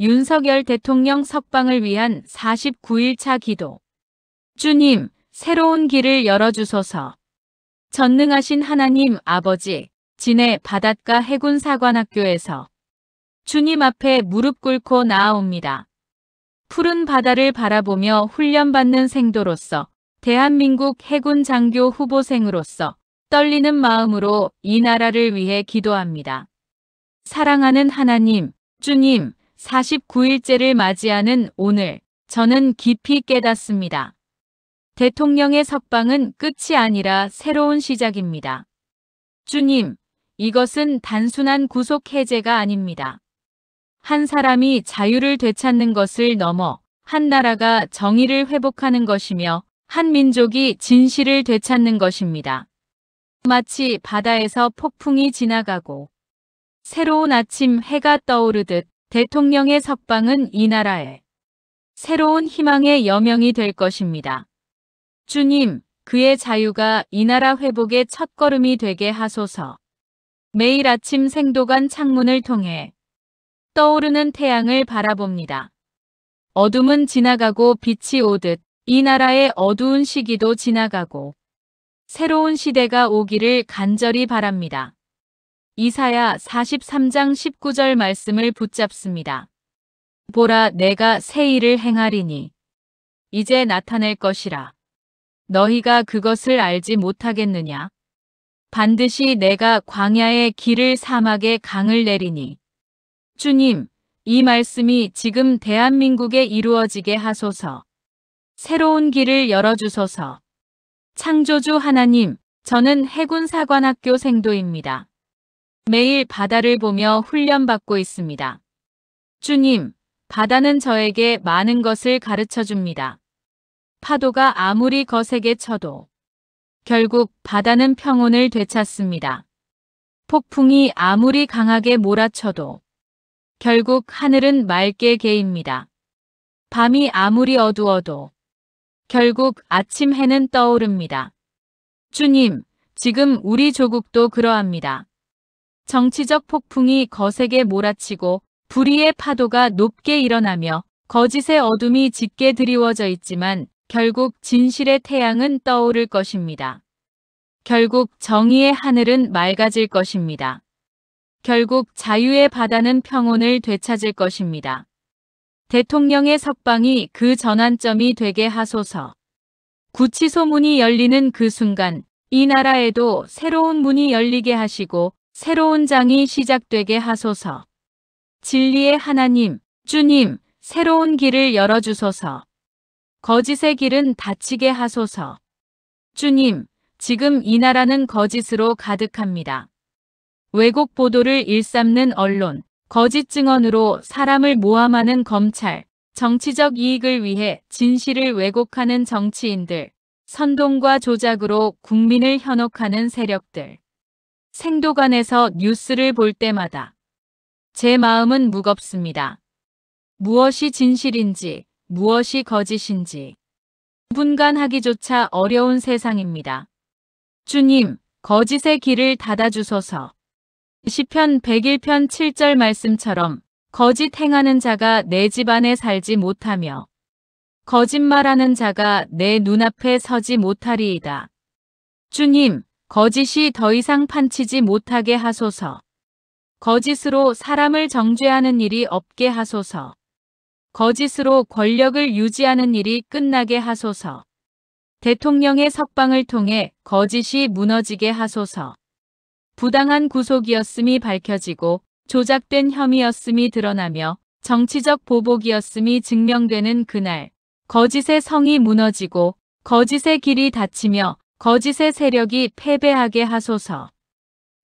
윤석열 대통령 석방을 위한 49일차 기도. 주님, 새로운 길을 열어주소서. 전능하신 하나님 아버지, 진해 바닷가 해군사관학교에서 주님 앞에 무릎 꿇고 나아옵니다. 푸른 바다를 바라보며 훈련받는 생도로서, 대한민국 해군 장교 후보생으로서 떨리는 마음으로 이 나라를 위해 기도합니다. 사랑하는 하나님, 주님, 49일째를 맞이하는 오늘, 저는 깊이 깨닫습니다. 대통령의 석방은 끝이 아니라 새로운 시작입니다. 주님, 이것은 단순한 구속 해제가 아닙니다. 한 사람이 자유를 되찾는 것을 넘어 한 나라가 정의를 회복하는 것이며 한 민족이 진실을 되찾는 것입니다. 마치 바다에서 폭풍이 지나가고 새로운 아침 해가 떠오르듯 대통령의 석방은 이 나라에 새로운 희망의 여명이 될 것입니다. 주님, 그의 자유가 이 나라 회복의 첫걸음이 되게 하소서. 매일 아침 생도관 창문을 통해 떠오르는 태양을 바라봅니다. 어둠은 지나가고 빛이 오듯 이 나라의 어두운 시기도 지나가고 새로운 시대가 오기를 간절히 바랍니다. 이사야 43장 19절 말씀을 붙잡습니다. 보라, 내가 새 일을 행하리니 이제 나타낼 것이라. 너희가 그것을 알지 못하겠느냐? 반드시 내가 광야의 길을 사막의 강을 내리니. 주님, 이 말씀이 지금 대한민국에 이루어지게 하소서. 새로운 길을 열어주소서. 창조주 하나님, 저는 해군사관학교 생도입니다. 매일 바다를 보며 훈련받고 있습니다. 주님, 바다는 저에게 많은 것을 가르쳐 줍니다. 파도가 아무리 거세게 쳐도 결국 바다는 평온을 되찾습니다. 폭풍이 아무리 강하게 몰아쳐도 결국 하늘은 맑게 개입니다. 밤이 아무리 어두워도 결국 아침 해는 떠오릅니다. 주님, 지금 우리 조국도 그러합니다. 정치적 폭풍이 거세게 몰아치고 불의의 파도가 높게 일어나며 거짓의 어둠이 짙게 드리워져 있지만 결국 진실의 태양은 떠오를 것입니다. 결국 정의의 하늘은 맑아질 것입니다. 결국 자유의 바다는 평온을 되찾을 것입니다. 대통령의 석방이 그 전환점이 되게 하소서. 구치소 문이 열리는 그 순간 이 나라에도 새로운 문이 열리게 하시고 새로운 장이 시작되게 하소서. 진리의 하나님, 주님, 새로운 길을 열어주소서. 거짓의 길은 닫히게 하소서. 주님, 지금 이 나라는 거짓으로 가득합니다. 왜곡 보도를 일삼는 언론, 거짓 증언으로 사람을 모함하는 검찰, 정치적 이익을 위해 진실을 왜곡하는 정치인들, 선동과 조작으로 국민을 현혹하는 세력들. 생도관에서 뉴스를 볼 때마다 제 마음은 무겁습니다. 무엇이 진실인지, 무엇이 거짓인지 분간하기조차 어려운 세상입니다. 주님, 거짓의 길을 닫아주소서. 시편 101편 7절 말씀처럼 거짓 행하는 자가 내 집안에 살지 못하며 거짓말하는 자가 내 눈앞에 서지 못하리이다. 주님, 거짓이 더 이상 판치지 못하게 하소서. 거짓으로 사람을 정죄하는 일이 없게 하소서. 거짓으로 권력을 유지하는 일이 끝나게 하소서. 대통령의 석방을 통해 거짓이 무너지게 하소서. 부당한 구속이었음이 밝혀지고 조작된 혐의였음이 드러나며 정치적 보복이었음이 증명되는 그날, 거짓의 성이 무너지고 거짓의 길이 닫히며 거짓의 세력이 패배하게 하소서.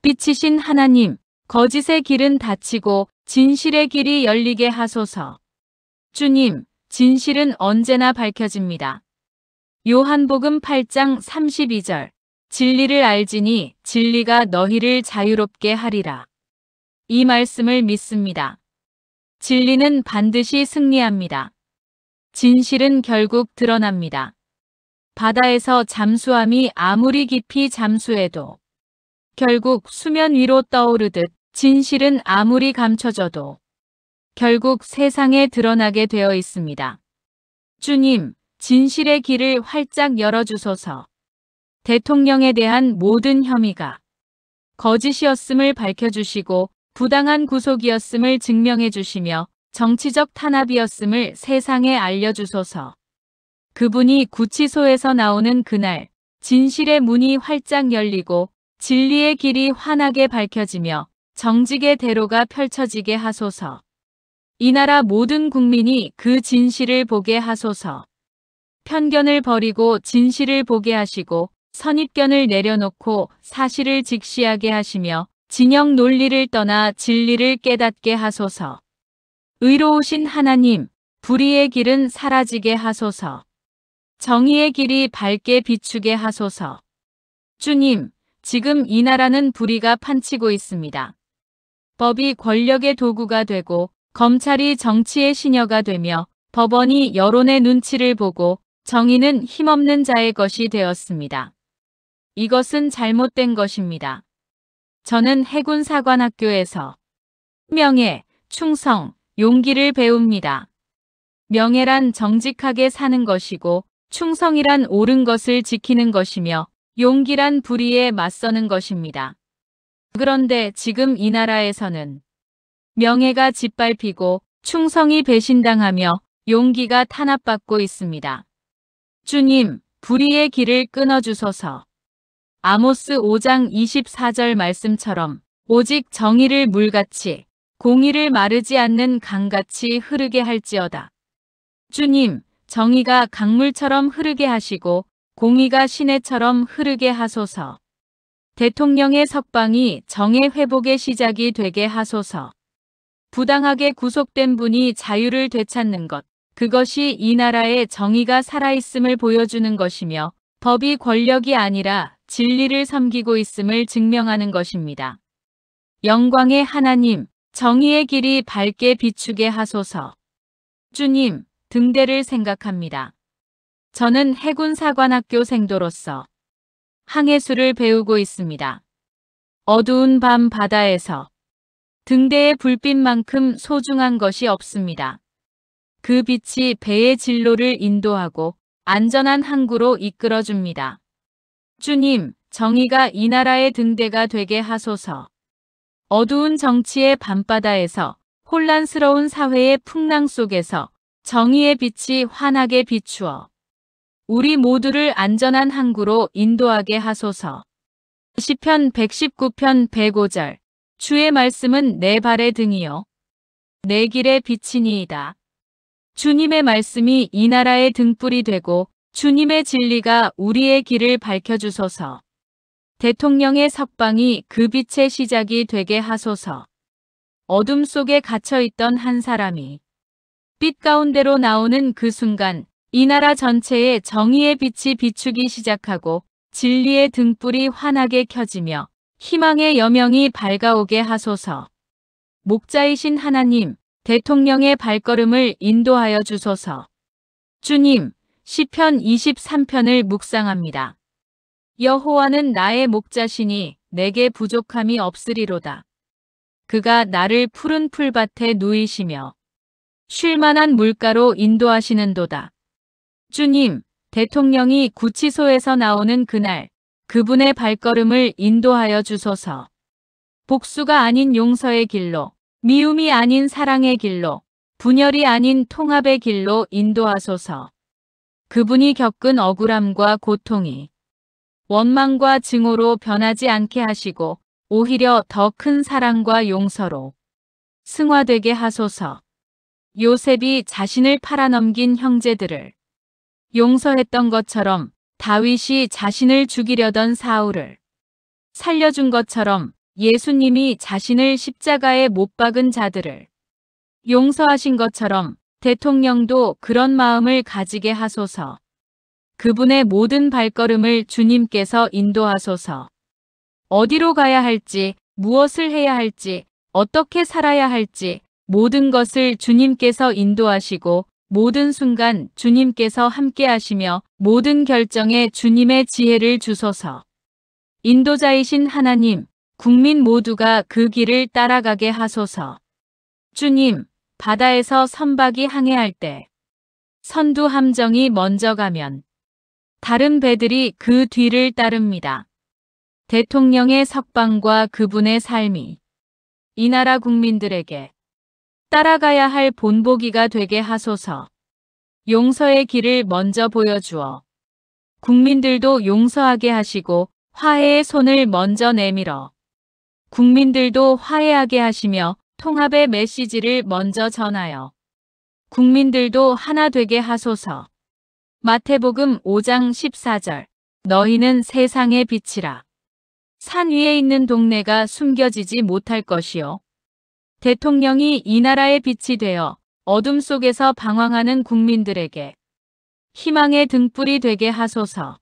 빛이신 하나님, 거짓의 길은 닫히고 진실의 길이 열리게 하소서. 주님, 진실은 언제나 밝혀집니다. 요한복음 8장 32절. 진리를 알지니 진리가 너희를 자유롭게 하리라. 이 말씀을 믿습니다. 진리는 반드시 승리합니다. 진실은 결국 드러납니다. 바다에서 잠수함이 아무리 깊이 잠수해도 결국 수면 위로 떠오르듯 진실은 아무리 감춰져도 결국 세상에 드러나게 되어 있습니다. 주님, 진실의 길을 활짝 열어주소서. 대통령에 대한 모든 혐의가 거짓이었음을 밝혀주시고 부당한 구속이었음을 증명해 주시며 정치적 탄압이었음을 세상에 알려주소서. 그분이 구치소에서 나오는 그날 진실의 문이 활짝 열리고 진리의 길이 환하게 밝혀지며 정직의 대로가 펼쳐지게 하소서. 이 나라 모든 국민이 그 진실을 보게 하소서. 편견을 버리고 진실을 보게 하시고 선입견을 내려놓고 사실을 직시하게 하시며 진영 논리를 떠나 진리를 깨닫게 하소서. 의로우신 하나님, 불의의 길은 사라지게 하소서. 정의의 길이 밝게 비추게 하소서. 주님, 지금 이 나라는 불의가 판치고 있습니다. 법이 권력의 도구가 되고 검찰이 정치의 시녀가 되며 법원이 여론의 눈치를 보고 정의는 힘없는 자의 것이 되었습니다. 이것은 잘못된 것입니다. 저는 해군사관학교에서 명예, 충성, 용기를 배웁니다. 명예란 정직하게 사는 것이고 충성이란 옳은 것을 지키는 것이며 용기란 불의에 맞서는 것입니다. 그런데 지금 이 나라에서는 명예가 짓밟히고 충성이 배신당하며 용기가 탄압받고 있습니다. 주님, 불의의 길을 끊어주소서. 아모스 5장 24절 말씀처럼 오직 정의를 물같이 공의를 마르지 않는 강같이 흐르게 할지어다. 주님, 정의가 강물처럼 흐르게 하시고 공의가 시내처럼 흐르게 하소서. 대통령의 석방이 정의 회복의 시작이 되게 하소서. 부당하게 구속된 분이 자유를 되찾는 것, 그것이 이 나라의 정의가 살아있음을 보여주는 것이며 법이 권력이 아니라 진리를 섬기고 있음을 증명하는 것입니다. 영광의 하나님, 정의의 길이 밝게 비추게 하소서. 주님, 등대를 생각합니다. 저는 해군사관학교 생도로서 항해술을 배우고 있습니다. 어두운 밤 바다에서 등대의 불빛만큼 소중한 것이 없습니다. 그 빛이 배의 진로를 인도하고 안전한 항구로 이끌어줍니다. 주님, 정의가 이 나라의 등대가 되게 하소서. 어두운 정치의 밤바다에서 혼란스러운 사회의 풍랑 속에서 정의의 빛이 환하게 비추어 우리 모두를 안전한 항구로 인도하게 하소서. 시편 119편 105절. 주의 말씀은 내 발의 등이요 내 길의 빛이니이다. 주님의 말씀이 이 나라의 등불이 되고 주님의 진리가 우리의 길을 밝혀주소서. 대통령의 석방이 그 빛의 시작이 되게 하소서. 어둠 속에 갇혀있던 한 사람이 빛 가운데로 나오는 그 순간 이 나라 전체에 정의의 빛이 비추기 시작하고 진리의 등불이 환하게 켜지며 희망의 여명이 밝아오게 하소서. 목자이신 하나님, 대통령의 발걸음을 인도하여 주소서. 주님, 시편 23편을 묵상합니다. 여호와는 나의 목자시니 내게 부족함이 없으리로다. 그가 나를 푸른 풀밭에 누이시며 쉴만한 물가로 인도하시는도다. 주님, 대통령이 구치소에서 나오는 그날 그분의 발걸음을 인도하여 주소서. 복수가 아닌 용서의 길로, 미움이 아닌 사랑의 길로, 분열이 아닌 통합의 길로 인도하소서. 그분이 겪은 억울함과 고통이 원망과 증오로 변하지 않게 하시고 오히려 더 큰 사랑과 용서로 승화되게 하소서. 요셉이 자신을 팔아넘긴 형제들을 용서했던 것처럼 다윗이 자신을 죽이려던 사울을 살려준 것처럼 예수님이 자신을 십자가에 못 박은 자들을 용서하신 것처럼 대통령도 그런 마음을 가지게 하소서. 그분의 모든 발걸음을 주님께서 인도하소서. 어디로 가야 할지, 무엇을 해야 할지, 어떻게 살아야 할지 모든 것을 주님께서 인도하시고 모든 순간 주님께서 함께 하시며 모든 결정에 주님의 지혜를 주소서. 인도자이신 하나님, 국민 모두가 그 길을 따라가게 하소서. 주님, 바다에서 선박이 항해할 때 선두 함정이 먼저 가면 다른 배들이 그 뒤를 따릅니다. 대통령의 석방과 그분의 삶이 이 나라 국민들에게 따라가야 할 본보기가 되게 하소서. 용서의 길을 먼저 보여주어 국민들도 용서하게 하시고 화해의 손을 먼저 내밀어 국민들도 화해하게 하시며 통합의 메시지를 먼저 전하여 국민들도 하나 되게 하소서. 마태복음 5장 14절. 너희는 세상의 빛이라. 산 위에 있는 동네가 숨겨지지 못할 것이요. 대통령이 이 나라의 빛이 되어 어둠 속에서 방황하는 국민들에게 희망의 등불이 되게 하소서.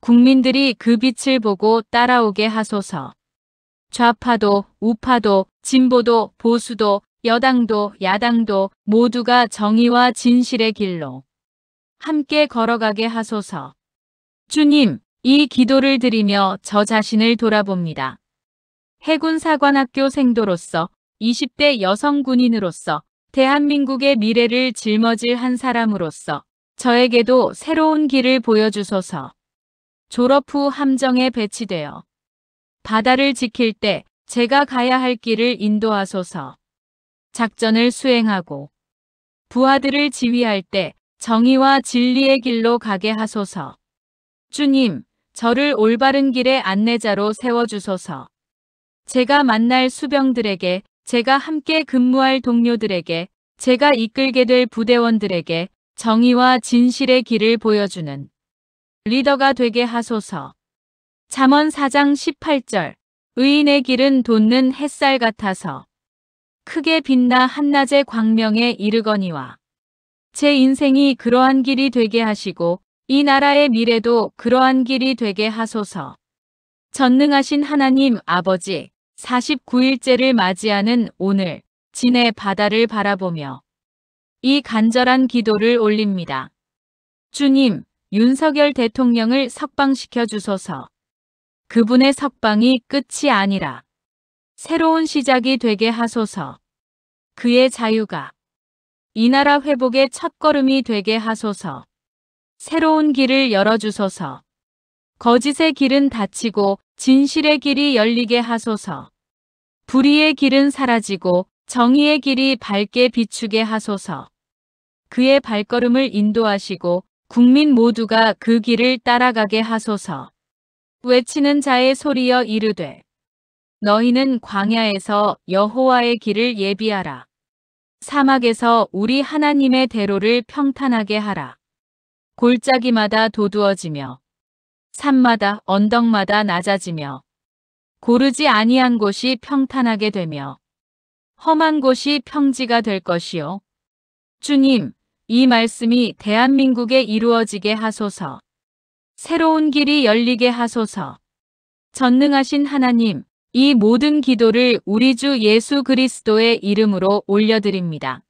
국민들이 그 빛을 보고 따라오게 하소서. 좌파도 우파도 진보도 보수도 여당도 야당도 모두가 정의와 진실의 길로 함께 걸어가게 하소서. 주님, 이 기도를 드리며 저 자신을 돌아봅니다. 해군사관학교 생도로서 20대 여성 군인으로서 대한민국의 미래를 짊어질 한 사람으로서 저에게도 새로운 길을 보여주소서. 졸업 후 함정에 배치되어 바다를 지킬 때 제가 가야 할 길을 인도하소서. 작전을 수행하고 부하들을 지휘할 때 정의와 진리의 길로 가게 하소서. 주님, 저를 올바른 길의 안내자로 세워주소서. 제가 만날 수병들에게, 제가 함께 근무할 동료들에게, 제가 이끌게 될 부대원들에게 정의와 진실의 길을 보여주는 리더가 되게 하소서. 잠언 4장 18절. 의인의 길은 돋는 햇살 같아서 크게 빛나 한낮의 광명에 이르거니와. 제 인생이 그러한 길이 되게 하시고 이 나라의 미래도 그러한 길이 되게 하소서. 전능하신 하나님 아버지, 49일째를 맞이하는 오늘 진해 바다를 바라보며 이 간절한 기도를 올립니다. 주님, 윤석열 대통령을 석방시켜 주소서. 그분의 석방이 끝이 아니라 새로운 시작이 되게 하소서. 그의 자유가 이 나라 회복의 첫걸음이 되게 하소서. 새로운 길을 열어주소서. 거짓의 길은 닫히고 진실의 길이 열리게 하소서. 불의의 길은 사라지고 정의의 길이 밝게 비추게 하소서. 그의 발걸음을 인도하시고 국민 모두가 그 길을 따라가게 하소서. 외치는 자의 소리여 이르되 너희는 광야에서 여호와의 길을 예비하라. 사막에서 우리 하나님의 대로를 평탄하게 하라. 골짜기마다 도두어지며 산마다 언덕마다 낮아지며 고르지 아니한 곳이 평탄하게 되며 험한 곳이 평지가 될 것이요. 주님, 이 말씀이 대한민국에 이루어지게 하소서. 새로운 길이 열리게 하소서. 전능하신 하나님, 이 모든 기도를 우리 주 예수 그리스도의 이름으로 올려드립니다.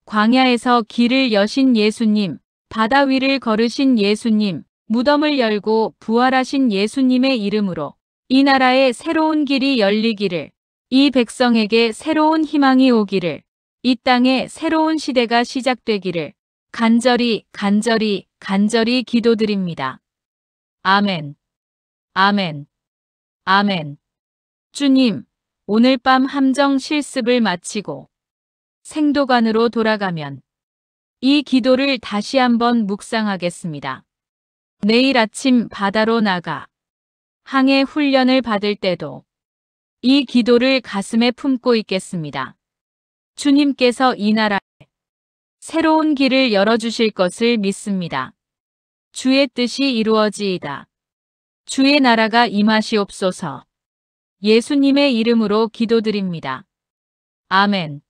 광야에서 길을 여신 예수님, 바다 위를 걸으신 예수님, 무덤을 열고 부활하신 예수님의 이름으로 이 나라에 새로운 길이 열리기를, 이 백성에게 새로운 희망이 오기를, 이 땅에 새로운 시대가 시작되기를 간절히 기도드립니다. 아멘. 아멘. 아멘. 주님, 오늘 밤 함정 실습을 마치고 생도관으로 돌아가면 이 기도를 다시 한번 묵상하겠습니다. 내일 아침 바다로 나가 항해 훈련을 받을 때도 이 기도를 가슴에 품고 있겠습니다. 주님께서 이 나라에 새로운 길을 열어주실 것을 믿습니다. 주의 뜻이 이루어지이다. 주의 나라가 임하시옵소서. 예수님의 이름으로 기도드립니다. 아멘.